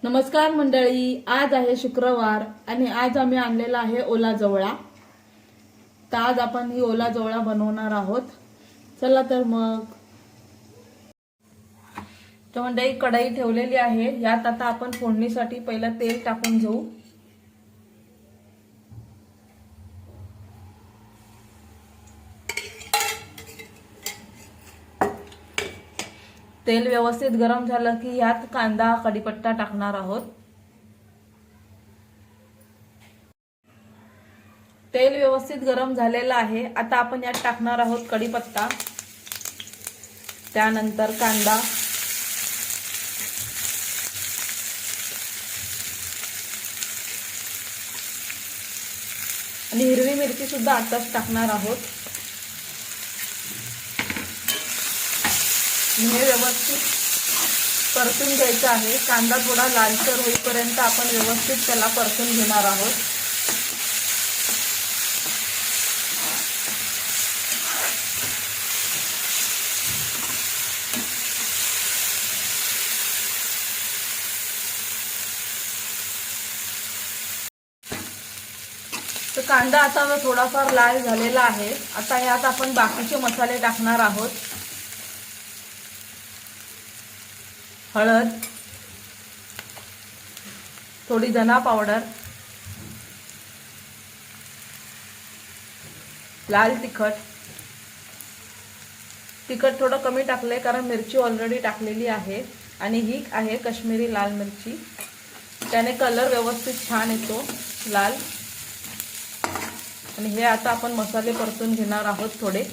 नमस्कार मंडळी, आज आहे शुक्रवार आणि आज आम्ही आणलेला आहे ओला जवळा। तर आज आपण ही ओला जवळा बनवणार आहोत। चला तर मग। तर मंडळी कढई ठेवलेली आहे, यात आता आपण फोडणीसाठी पहिला तेल टाकून घेऊ। तेल व्यवस्थित गरम झालं की यात कांदा कढीपत्ता टाकणार आहोत। तेल व्यवस्थित गरम झालेलं आहे। आता आपण यात टाकणार आहोत कढीपत्ता, त्यानंतर कांदा, आणि हिरवी मिरची सुद्धा आताच टाकणार आहोत। हे व्यवस्थित परतून घ्यायचं आहे। कांदा थोडा लालसर होईपर्यंत आपण व्यवस्थित त्याला परतून घेणार आहोत। तर कांदा आता थोडाफार लाल झालेला आहे। आता यात आपण बाकीचे मसाले टाकणार आहोत। हळद, थोडी धना पावडर, लाल तिखट थोडं कमी टाकलंय कारण मिरची ऑलरेडी टाकलेली आहे, आणि ही आहे काश्मीरी लाल मिरची, त्याने कलर व्यवस्थित छान येतो लाल। आणि हे आता आपण मसाले परतून घेणार आहोत थोडे।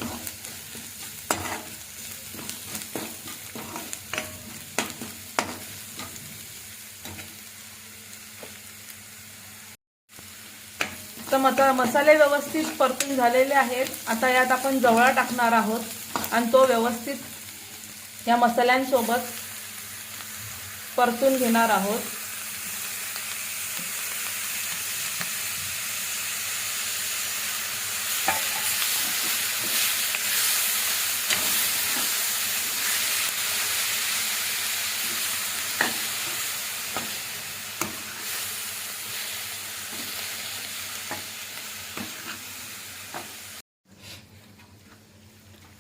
तर मसाले व्यवस्थित परतून झालेले आहेत। आता यात आपण जवळा टाकणार आहोत आणि तो व्यवस्थित या मसाल्यांसोबत परतून घेणार आहोत।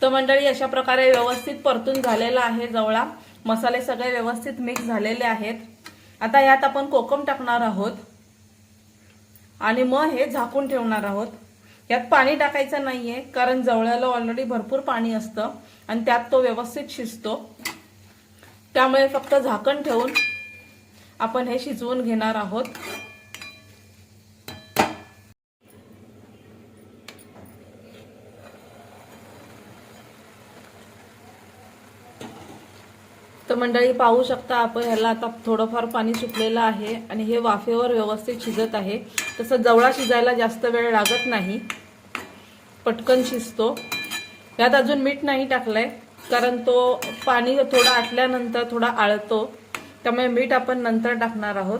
तर मंडळी अशा प्रकारे व्यवस्थित परतून झालेला आहे जवळा। मसाले सगळे व्यवस्थित मिक्स झालेले आहेत। आता यात आपण कोकम टाकणार आहोत आणि मग हे झाकून ठेवणार आहोत। यात पाणी टाकायचं नाहीये कारण जवळ्याला ऑलरेडी भरपूर पाणी असतं आणि त्यात तो व्यवस्थित शिजतो, त्यामुळे फक्त झाकण ठेवून आपण हे शिजवून घेणार आहोत। तर मंडळी पाहू शकता आपण, ह्याला आता थोडंफार पाणी सुटलेलं आहे आणि हे वाफेवर व्यवस्थित शिजत आहे। तसं जवळा शिजायला जास्त वेळ लागत नाही, पटकन शिजतो। यात अजून मीठ नाही टाकलंय कारण तो पाणी थोडं आटल्यानंतर थोडा आळतो, त्यामुळे मीठ आपण नंतर टाकणार आहोत।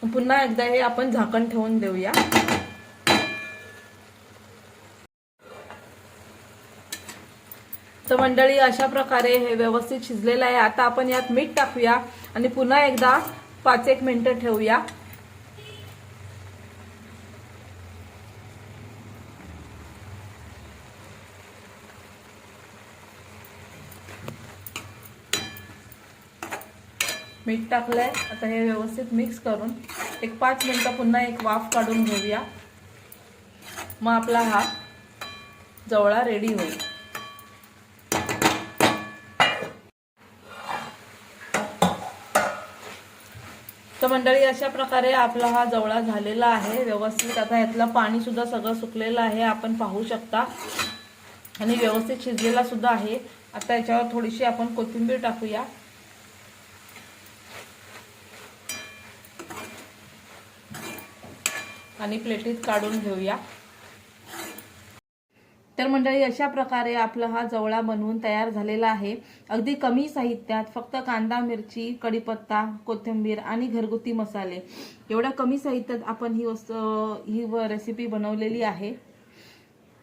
पुन्हा एकदा हे आपण झाकण ठेवून देऊया। तर मंडळी अशा प्रकारे हे व्यवस्थित शिजलेलं आहे। आता आपण यात मीठ टाकूया आणि पुन्हा एकदा 5-1 मिनिटं ठेवूया। मीठ टाकलंय, आता हे व्यवस्थित मिक्स करून 5 मिनिटं पुन्हा एक वाफ काढून घेऊया। मग आपला हा जवळा रेडी होईल। तर मंडळी अशा प्रकारे आपला हा जवळा झालेला आहे व्यवस्थित। आता यातलं पाणी सुद्धा सगळं सुकलेलं आहे, आपण पाहू शकता, आणि व्यवस्थित शिजलेला सुद्धा आहे। आता याच्यावर थोडीशी आपण कोथिंबीर टाकूया आणि प्लेटीत काढून घेऊया। तर मंडळी अशा प्रकारे आपला हा जवळा बनवून तयार झालेला आहे। अगदी कमी साहित्यात फक्त कांदा, मिरची, कढीपत्ता, कोथिंबीर आणि घरगुती मसाले, एवढ्या कमी साहित्यात आपण ही रेसिपी बनवलेली आहे।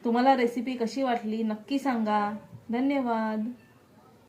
तुम्हाला रेसिपी कशी वाटली नक्की सांगा। धन्यवाद।